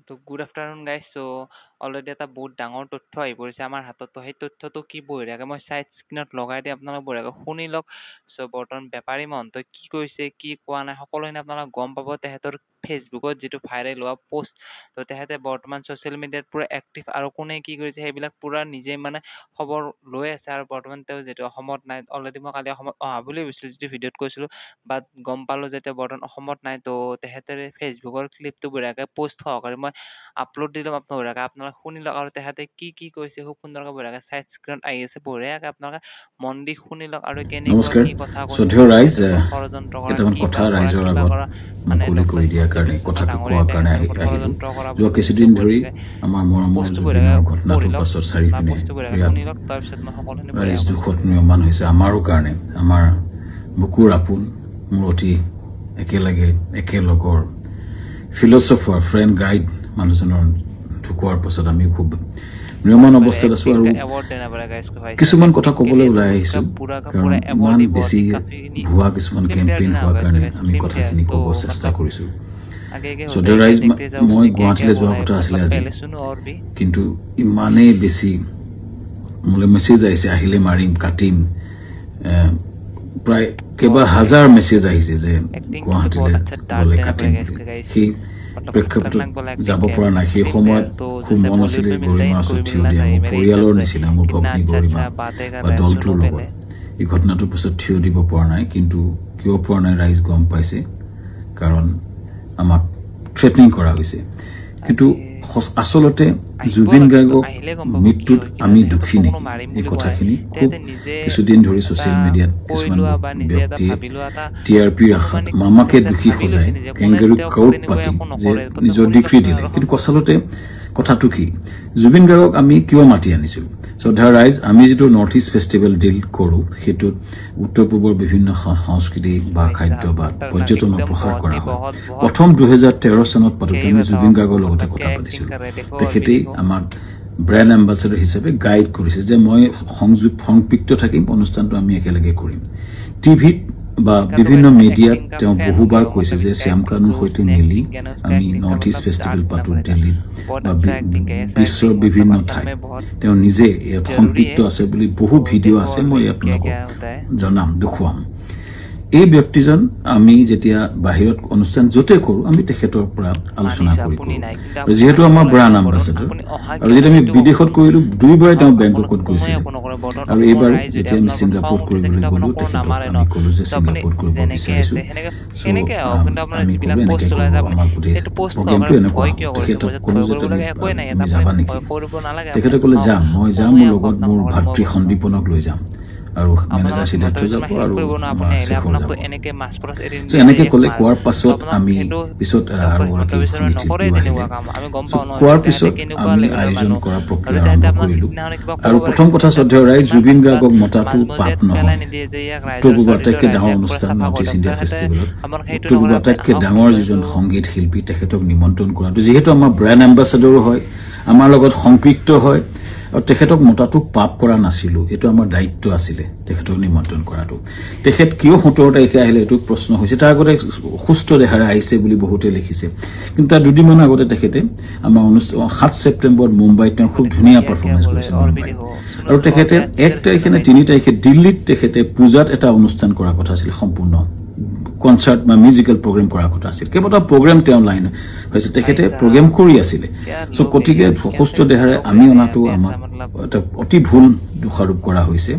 তো good afternoon guys চ' already এটা বহুত ডাঙৰ তথ্য আহি পৰিছে আমাৰ হাতত তো সেই তথ্যটো কি বঢ়িয়াকৈ মই চাইড স্ক্ৰীণত লগাই দি আপোনালোক বঢ়িয়াকৈ শুনি লওক চ' বৰ্তমান বেপাৰী মহন্তই কি কৈছে কি কোৱা নাই সকলোখিনি আপোনালোক গম পাব তেখেতৰ ফেচবুকত যিটো ভাইৰেল হোৱা পোষ্ট তো তেখেতে বৰ্তমান ছ'চিয়েল মিডিয়াত পুৰা এক্টিভ আৰু কোনে কি কৰিছে সেইবিলাক পুৰা নিজে মানে খবৰ লৈ আছে আৰু বৰ্তমান তেওঁ যিটো অসমত নাই অলৰেডি মই কালি অসমত অহা বুলি ভাবিছিলোঁ যিটো ভিডিঅ'ত কৈছিলোঁ বাট গম পালোঁ যে তেওঁ বৰ্তমান অসমত নাই তো তেখেতে ফেচবুকৰ ক্লিপটো বঢ়িয়াকৈ পোষ্ট সহকাৰে মই আপলোড দিলোঁ বঢ়িয়াকৈ আপোনালোকে শুনি লওক আৰু তেখেতে কি কৈছে খুব সুন্দৰকৈ বঢ়িয়াকৈ চাইড স্ক্ৰীণত আহি আছে বঢ়িয়াকৈ আপোনালোকে মন দি শুনি লওক আৰু কেনেকুৱা কি কথা শ্ৰদ্ধেয় ৰাইজ ষড়যন্ত্ৰ কৰা কেইটামান কথা ৰাইজৰ আগত মুকলি কৰি দিয়াৰ কাৰণে কথাটো কোৱাৰ কাৰণে আহিলোঁ যোৱা কিছুদিন ধৰি আমাৰ মৰমৰ জুবিনৰ ঘটনাটোৰ পাছত চাৰিপিনে ৰাইজ দুখত নিয়মান হৈছে আমাৰো কাৰণে আমাৰ বুকুৰ আপোন মোৰ অতি একেলগৰ ফিলচফাৰ ফ্ৰেণ্ড গাইড মানুহজনৰ ঢুকোৱাৰ পাছত আমি খুব নিয়মান অৱস্থাত আছো আৰু কিছুমান কথা ক'বলৈ ওলাই আহিছোঁ কাৰণ ইমান বেছি ভুৱা কিছুমান কেম্পেইন হোৱাৰ কাৰণে আমি কথাখিনি ক'ব চেষ্টা কৰিছোঁ শ্ৰদ্ধেয় ৰাইজ মই গুৱাহাটীলৈ যোৱাৰ কথা আছিলে আজি কিন্তু ইমানেই বেছি মোলৈ মেছেজ আহিছে আহিলে মাৰিম কাটিম প্ৰায় কেইবা হাজাৰ মেছেজ আহিছে যে গুৱাহাটীলৈ গ'লে কাটিম বুলি সেই প্ৰেক্ষাপটত যাব পৰা নাই সেই সময়ত খুব মন আছিলে গৰিমাৰ ওচৰত থিয় দিয়া মোৰ পৰিয়ালৰ নিচিনা মোৰ ভগ্নী গৰিমা বা দলটোৰ লগত এই ঘটনাটোৰ পিছত থিয় দিব পৰা নাই কিন্তু কিয় পৰা নাই ৰাইজ গম পাইছে কাৰণ আমাক থ্ৰেটনিং কৰা হৈছে কিন্তু আচলতে জুবিন গাৰ্গক মৃত্যুত আমি দুখী নেকি এই কথাখিনি খুব কিছুদিন ধৰি ছ'চিয়েল মিডিয়াত কিছুমান ব্যক্তিয়ে TRPৰ আশাত মামাকে দুখী সজাই কেংগেৰু কাউট পাতি যে নিজৰ ডিগ্ৰী দিলে কিন্তু আচলতে কথাটো কি জুবিন গাৰ্গক আমি কিয় মাতি আনিছিলোঁ শ্ৰদ্ধা ৰাইজ আমি যিটো নৰ্থ ইষ্ট ফেষ্টিভেল ডিল কৰোঁ সেইটোত উত্তৰ পূবৰ বিভিন্ন সংস্কৃতি বা খাদ্য বা পৰ্যটনৰ প্ৰসাৰ কৰা হয় প্ৰথম 2013 চনত পাতোঁতে আমি জুবিন গাৰ্গৰ লগতে কথা পাতিছিলোঁ তেখেতেই আমাক ব্ৰেণ্ড এম্বাছাডৰ হিচাপে গাইড কৰিছে যে মই সংপৃক্ত থাকিম অনুষ্ঠানটো আমি একেলগে কৰিম টিভিত বা বিভিন্ন মিডিয়াত তেওঁ বহুবাৰ কৈছে যে শ্যামকানুৰ সৈতে মিলি আমি নৰ্থ ইষ্ট ফেষ্টিভেল পাতোঁ দিল্লীত বা বিশ্বৰ বিভিন্ন ঠাইত তেওঁ নিজে ইয়াত সংপৃক্ত আছে বুলি বহু ভিডিঅ' আছে মই আপোনালোকক জনাম দেখুৱাম এই ব্যক্তিজন আমি যেতিয়া বাহিৰত অনুষ্ঠান য'তে কৰোঁ আমি তেখেতৰ পৰা আলোচনা কৰি কৰোঁ আৰু যিহেতু আমাৰ ব্ৰাণ্ড এম্বাছাডৰ আৰু যেতিয়া আমি বিদেশত কৰিলোঁ দুইবাৰে তেওঁ বেংককত গৈছিল আৰু এইবাৰ যেতিয়া আমি ছিংগাপুৰত কৰিবলৈ গ'লোঁ তেখেতক আমি ক'লোঁ যে ছিংগাপুৰত কৰিব বিচাৰিছোঁ আমি ক'লোঁ এনেকৈ কৰিব আমাৰ গোটেই প্ৰগ্ৰেমটো এনেকুৱা তেখেতক ক'লোঁ যে তুমি যাবা নেকি তেখেতে ক'লে যাম মই যাম মোৰ লগত মোৰ ভাতৃ সন্দীপনক লৈ যাম আৰু মেনেজাৰ সিদ্ধাৰ্থ যাব আৰু শেখৰ যাব এনেকৈ ক'লে কোৱাৰ পাছত আমি পিছত আৰু কোৱাৰ পিছত আমি আয়োজন কৰা প্ৰক্ৰিয়া আৰম্ভ কৰিলোঁ আৰু প্ৰথম কথা শ্ৰদ্ধেয় ৰাইজ জুবিন গাৰ্গক মতাটো পাপ নহয় উত্তৰ পূবৰ আটাইতকৈ ডাঙৰ অনুষ্ঠান নৰ্থ ইষ্ট ইণ্ডিয়া ফেষ্টিভেলত উত্তৰ পূবৰ আটাইতকৈ ডাঙৰ যিজন সংগীত শিল্পী তেখেতক নিমন্ত্ৰণ কৰাটো যিহেতু আমাৰ ব্ৰেণ্ড এম্বাছাডৰো হয় আমাৰ লগত সম্পৃক্ত হয় আৰু তেখেতক মতাটো পাপ কৰা নাছিলোঁ এইটো আমাৰ দায়িত্ব আছিলে তেখেতক নিমন্ত্ৰণ কৰাটো তেখেত কিয় 17 তাৰিখে আহিলে এইটো প্ৰশ্ন হৈছে তাৰ আগতে সুস্থ দেহাৰে আহিছে বুলি বহুতে লিখিছে কিন্তু তাৰ দুদিনমান আগতে তেখেতে আমাৰ 7 ছেপ্টেম্বৰত মুম্বাইত তেওঁ খুব ধুনীয়া পাৰফৰ্মেঞ্চ কৰিছে মুম্বাইত আৰু তেখেতে 1 তাৰিখে নে 3 তাৰিখে দিল্লীত তেখেতে পূজাত এটা অনুষ্ঠান কৰাৰ কথা আছিল সম্পূৰ্ণ কনচাৰ্ট বা মিউজিকেল প্ৰগ্ৰেম কৰাৰ কথা আছিল কেইবাটাও প্ৰগ্ৰেম তেওঁ লাইন হৈছে তেখেতে প্ৰগ্ৰেম কৰি আছিলে চ' গতিকে সুস্থ দেহাৰে আমি অনাটো আমাক এটা অতি ভুল দোষাৰোপ কৰা হৈছে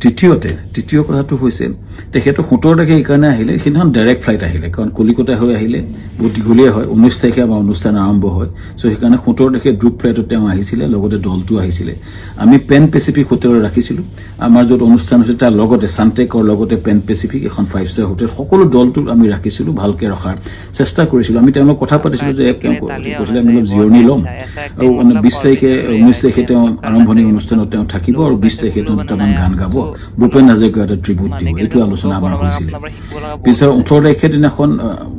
তৃতীয় কথাটো হৈছে তেখেতৰ 17 তাৰিখে এইকাৰণে আহিলে সেইদিনাখন ডাইৰেক্ট ফ্লাইট আহিলে কাৰণ কলিকতা হৈ আহিলে বহুত দীঘলীয়া হয় 19 তাৰিখে আমাৰ অনুষ্ঠান আৰম্ভ হয় চ' সেইকাৰণে 17 তাৰিখে গ্ৰুপ ফ্লাইটত তেওঁ আহিছিলে লগতে দলটো আহিছিলে আমি পেন পেচিফিক হোটেলত ৰাখিছিলোঁ আমাৰ য'ত অনুষ্ঠান হৈছিল তাৰ লগতে চানটেকৰ লগতে পেন পেচিফিক এখন 5-star হোটেল সকলো দলটো আমি ৰাখিছিলোঁ ভালকৈ ৰখাৰ চেষ্টা কৰিছিলোঁ আমি তেওঁলোকক কথা পাতিছিলোঁ যে তেওঁ কৈছিলে আমি অলপ জিৰণি ল'ম আৰু 20 তাৰিখে 19 তাৰিখে তেওঁ আৰম্ভণি অনুষ্ঠানত তেওঁ থাকিব আৰু 20 তাৰিখে তেওঁ দুটামান গান গাব, ভূপেন হাজৰিকাৰ এটা ট্ৰিবিউট দিব, এইটো আলোচনা আমাৰ হৈছিলে। পিছত 18 তাৰিখে দিনাখন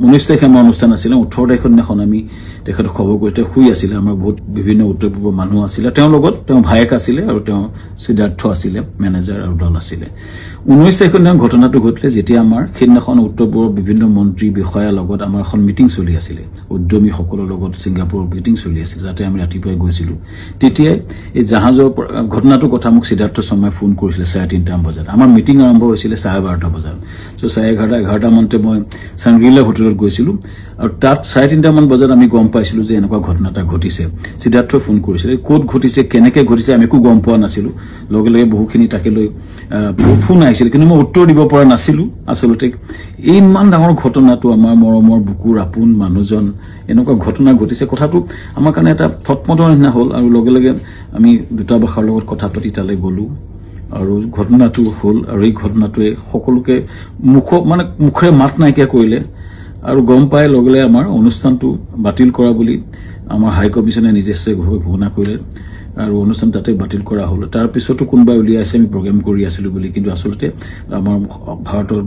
19 তাৰিখে আমাৰ অনুষ্ঠান আছিলে, 18 তাৰিখৰ দিনাখন আমি তেখেতক খবৰ কৰি তেওঁ শুই আছিলে। আমাৰ বহুত বিভিন্ন উত্তৰ পূৰ্বৰ মানুহ আছিলে, তেওঁৰ লগত তেওঁ ভায়েক আছিলে আৰু তেওঁ সিদ্ধাৰ্থ আছিলে, মেনেজাৰ আৰু দল আছিলে। 19 তাৰিখৰ দিনা ঘটনাটো ঘটিলে, যেতিয়া আমাৰ সেইদিনাখন উত্তৰ পূৰ্বৰ বিভিন্ন মন্ত্ৰী বিষয়াৰ লগত আমাৰ এখন মিটিং চলি আছিলে, উদ্যমীসকলৰ লগত ছিংগাপুৰৰ মিটিং চলি আছিলে, যাতে আমি ৰাতিপুৱাই গৈছিলোঁ। তেতিয়াই এই জাহাজৰ ঘটনাটোৰ কথা মোক সিদ্ধাৰ্থ শৰ্মাই ফোন কৰিছিলে 3:30 বজাত। আমাৰ মিটিং আৰম্ভ হৈছিলে 12:30 বজাত। চ' 11:30 মানতে মই চাংগ্ৰিলা হোটেলত গৈছিলোঁ আৰু তাত 3:30 মান বজাত আমি গম পাইছিলোঁ যে এনেকুৱা ঘটনা এটা ঘটিছে। সিদ্ধাৰ্থই ফোন কৰিছিলে, ক'ত ঘটিছে, কেনেকৈ ঘটিছে আমি একো গম পোৱা নাছিলোঁ। লগে লগে বহুখিনি তাকে লৈ ফোন আহিছিল, কিন্তু মই উত্তৰ দিব পৰা নাছিলোঁ। আচলতে ইমান ডাঙৰ ঘটনাটো, আমাৰ মৰমৰ বুকুৰ আপোন মানুহজন, এনেকুৱা ঘটনা ঘটিছে, কথাটো আমাৰ কাৰণে এটা থটমটৰ নিচিনা হ'ল। আৰু লগে লগে আমি দূতাবাসৰ লগত কথা পাতি তালৈ গ'লোঁ আৰু ঘটনাটো হ'ল। আৰু এই ঘটনাটোৱে সকলোকে মুখেৰে মাত নাইকিয়া কৰিলে আৰু গম পাই লগে লগে আমাৰ অনুষ্ঠানটো বাতিল কৰা বুলি আমাৰ হাই কমিছনে নিজস্বভাৱে ঘোষণা কৰিলে আৰু অনুষ্ঠান তাতে বাতিল কৰা হ'ল। তাৰ পিছতো কোনোবাই উলিয়াইছে আমি প্ৰগ্ৰেম কৰি আছিলোঁ বুলি, কিন্তু আচলতে আমাৰ ভাৰতৰ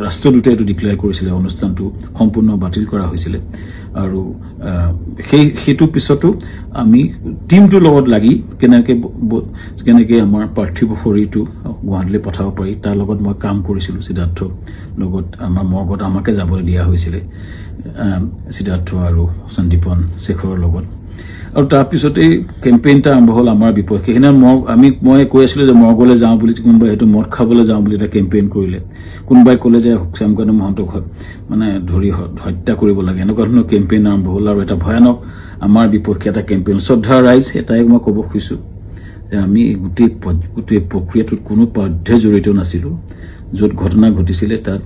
ৰাষ্ট্ৰদূতে এইটো ডিক্লেয়াৰ কৰিছিলে, অনুষ্ঠানটো সম্পূৰ্ণ বাতিল কৰা হৈছিলে। আৰু সেইটো পিছতো আমি টিমটোৰ লগত লাগি কেনেকৈ আমাৰ পাৰ্থিৱ শৰীৰটো গুৱাহাটীলৈ পঠাব পাৰি, তাৰ লগত মই কাম কৰিছিলোঁ। সিদ্ধাৰ্থৰ লগত আমাৰ মৰ্গত আমাকে যাবলৈ দিয়া হৈছিলে, সিদ্ধাৰ্থ আৰু সন্দীপন শেখৰৰ লগত। আৰু তাৰপিছতেই কেম্পেইনটা আৰম্ভ হ'ল আমাৰ বিপক্ষে। সেইদিনা মই কৈ আছিলোঁ যে মৰ্গলৈ যাওঁ বুলি, কোনোবাই সেইটো মদ খাবলৈ যাওঁ বুলি এটা কেম্পেইন কৰিলে। কোনোবাই ক'লে যে শ্যামকানু মহন্তক ধৰি হত্যা কৰিব লাগে, এনেকুৱা ধৰণৰ কেম্পেইন আৰম্ভ হ'ল। আৰু এটা ভয়ানক আমাৰ বিপক্ষে এটা কেম্পেইন। শ্ৰদ্ধা ৰাইজ, এটাই মই ক'ব খুজিছোঁ যে আমি গোটেই প্ৰক্ৰিয়াটোত কোনো পধ্যে জড়িত নাছিলোঁ। য'ত ঘটনা ঘটিছিলে তাত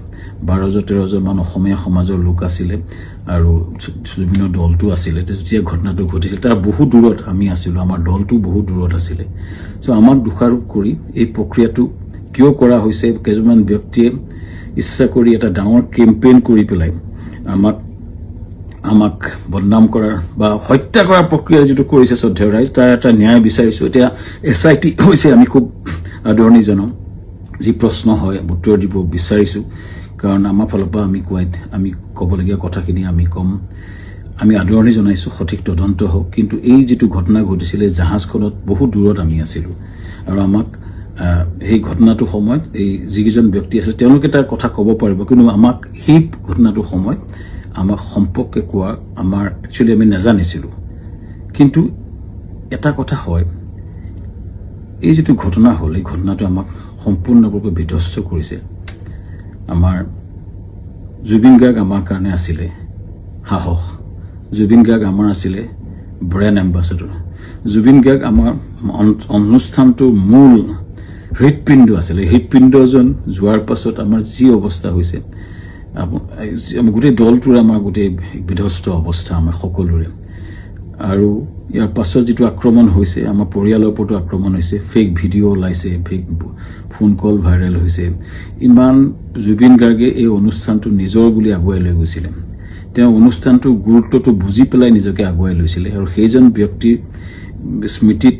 12-13জন মান অসমীয়া সমাজৰ লোক আছিলে আৰু বিভিন্ন দলটো আছিলে। যেতিয়া ঘটনাটো ঘটিছিল তাৰ বহু দূৰত আমি আছিলোঁ, আমাৰ দলটো বহু দূৰত আছিলে। চ' আমাক দোষাৰোপ কৰি এই প্ৰক্ৰিয়াটো কিয় কৰা হৈছে, কেইজনমান ব্যক্তিয়ে ইচ্ছা কৰি এটা ডাঙৰ কেম্পেইন কৰি পেলাই আমাক বদনাম কৰাৰ বা হত্যা কৰাৰ প্ৰক্ৰিয়া যিটো কৰিছে শ্ৰদ্ধেয় ৰাইজ, তাৰ এটা ন্যায় বিচাৰিছোঁ। এতিয়া SIT হৈছে, আমি খুব আদৰণি জনাওঁ। যি প্ৰশ্ন হয় উত্তৰ দিব বিচাৰিছোঁ, কাৰণ আমাৰ ফালৰ পৰা আমি ক'বলগীয়া কথাখিনি আমি ক'ম। আমি আদৰণি জনাইছোঁ, সঠিক তদন্ত হওক। কিন্তু এই যিটো ঘটনা ঘটিছিলে, জাহাজখনত বহু দূৰত আমি আছিলোঁ আৰু আমাক সেই ঘটনাটোৰ সময়ত এই যিকেইজন ব্যক্তি আছে তেওঁলোকে তাৰ কথা ক'ব পাৰিব, কিন্তু আমাক সেই ঘটনাটোৰ সময়ত আমাক সম্পৰ্কে কোৱা একচুৱেলি আমি নাজানিছিলোঁ। কিন্তু এটা কথা হয়, এই যিটো ঘটনা হ'ল, এই ঘটনাটো আমাক সম্পূৰ্ণৰূপে বিধ্বস্ত কৰিছে। আমাৰ জুবিন গাৰ্গ আমাৰ কাৰণে আছিলে সাহস, জুবিন গাৰ্গ আমাৰ আছিলে ব্ৰেণ্ড এম্বাছেডৰ, জুবিন গাৰ্গ আমাৰ অনুষ্ঠানটোৰ মূল হৃদপিণ্ড আছিলে। হৃদপিণ্ডজন যোৱাৰ পাছত আমাৰ যি অৱস্থা হৈছে, গোটেই দলটোৰ আমাৰ গোটেই বিধ্বস্ত অৱস্থা আমাৰ সকলোৰে। আৰু ইয়াৰ পাছত যিটো আক্ৰমণ হৈছে, আমাৰ পৰিয়ালৰ ওপৰতো আক্ৰমণ হৈছে, ফেক ভিডিঅ' ওলাইছে, ফেক ফোন কল ভাইৰেল হৈছে। ইমান জুবিন গাৰ্গে এই অনুষ্ঠানটো নিজৰ বুলি আগুৱাই লৈ গৈছিলে, তেওঁ অনুষ্ঠানটোৰ গুৰুত্বটো বুজি পেলাই নিজকে আগুৱাই লৈছিলে। আৰু সেইজন ব্যক্তিৰ স্মৃতিত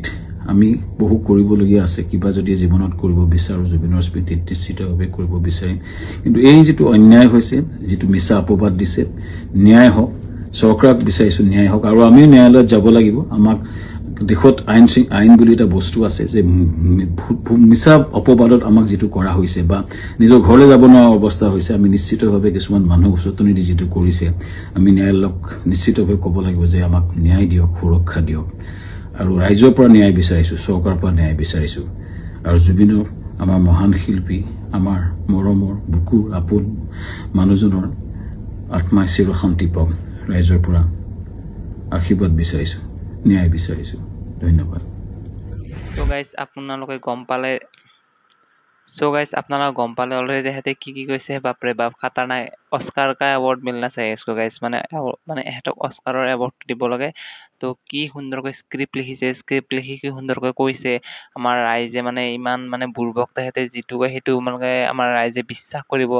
আমি বহু কৰিবলগীয়া আছে। কিবা যদি জীৱনত কৰিব বিচাৰোঁ, জুবিনৰ স্মৃতিত নিশ্চিতভাৱে কৰিব বিচাৰিম। কিন্তু এই যিটো অন্যায় হৈছে, যিটো মিছা অপবাদ দিছে, ন্যায় হওক। চৰকাৰক বিচাৰিছোঁ ন্যায় হওক, আৰু আমিও ন্যায়ালয়ত যাব লাগিব। আমাক দেশত আইন বুলি এটা বস্তু আছে, যে মিছা অপবাদত আমাক যিটো কৰা হৈছে বা নিজৰ ঘৰলৈ যাব নোৱাৰা অৱস্থা হৈছে, আমি নিশ্চিতভাৱে কিছুমান মানুহ উচতনি দি যিটো কৰিছে, আমি ন্যায়ালয়ক নিশ্চিতভাৱে ক'ব লাগিব যে আমাক ন্যায় দিয়ক, সুৰক্ষা দিয়ক। আৰু ৰাইজৰ পৰা ন্যায় বিচাৰিছোঁ, চৰকাৰৰ পৰা ন্যায় বিচাৰিছোঁ। আৰু জুবিনৰ, আমাৰ মহান শিল্পী, আমাৰ মৰমৰ বুকুৰ আপোন মানুহজনৰ আত্মাই চিৰশান্তি পাওক। ৰাইজৰ পৰা আশীৰ্বাদ বিচাৰিছোঁ, ন্যায় বিচাৰিছোঁ। ধন্যবাদ। চ' গাইজ আপোনালোকে গম পালে অলৰেডি সিহঁতে কি কৈছে। বাপৰে বাপ, খাতাৰনাক। অস্কাৰ কা এৱাৰ্ড মিলনা চাহিয়ে ইছকো গাইজ, মানে ইহঁতক অস্কাৰৰ এৱাৰ্ড দিব লাগে। তো কি সুন্দৰকৈ স্ক্ৰিপ্ট লিখিছে, স্ক্ৰিপ্ট লিখি কি সুন্দৰকৈ কৈছে। আমাৰ ৰাইজে ইমান বুৰ্বক, সিহঁতে যিটো কয় সেইটো আমাৰ ৰাইজে বিশ্বাস কৰিব।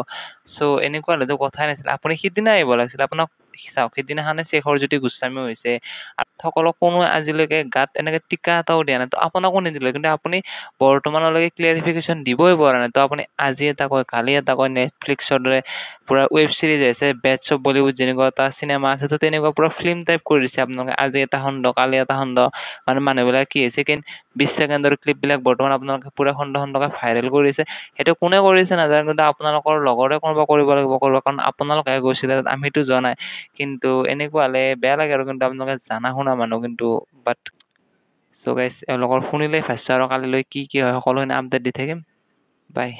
চ' এনেকুৱা হ'লেতো কথাই নাছিলে। আপুনি সিদিনা আহিব লাগিছিল, আপোনাক চাওক সেইদিনাখনে শেখৰ জ্যোতি গোস্বামী হৈছে আৰু সকলো কোনো আজিলৈকে গাত এনেকে টিকা এটাও দিয়া নাই তো আপোনাকো নিদিলে কিন্তু আপুনি বৰ্তমানলৈকে ক্লিয়াৰিফিকেশ্যন দিবই পৰা নাই তো আপুনি আজি এটা কয় কালি এটা কয় নেটফ্লিক্সৰ দৰে পুৰা ৱেব ছিৰিজ আছে বেটছ অফ বলিউড যেনেকুৱা এটা চিনেমা আছে তো তেনেকুৱা পুৰা ফিল্ম টাইপ কৰি দিছে আপোনালোকে আজি এটা খণ্ড কালি এটা খণ্ড মানে মানুহবিলাক কি হৈছে কিন্তু 20 ছেকেণ্ডৰ ক্লিপবিলাক বৰ্তমান আপোনালোকে পুৰা খণ্ড খণ্ডকে ভাইৰেল কৰিছে সেইটো কোনে কৰিছে নাজানো কিন্তু আপোনালোকৰ লগৰে কোনোবা কৰিব লাগিব কাৰণ আপোনালোকে গৈছিলে আমিতো যোৱা নাই কিন্তু এনেকুৱা হ'লে বেয়া লাগে আৰু কিন্তু আপোনালোকে জানা শুনা মানুহ কিন্তু বাট চ' গাইজ এওঁলোকৰ শুনিলেই ভাষ্য আৰু কালিলৈ কি হয় সকলোখিনি আপডেট দি থাকিম বাই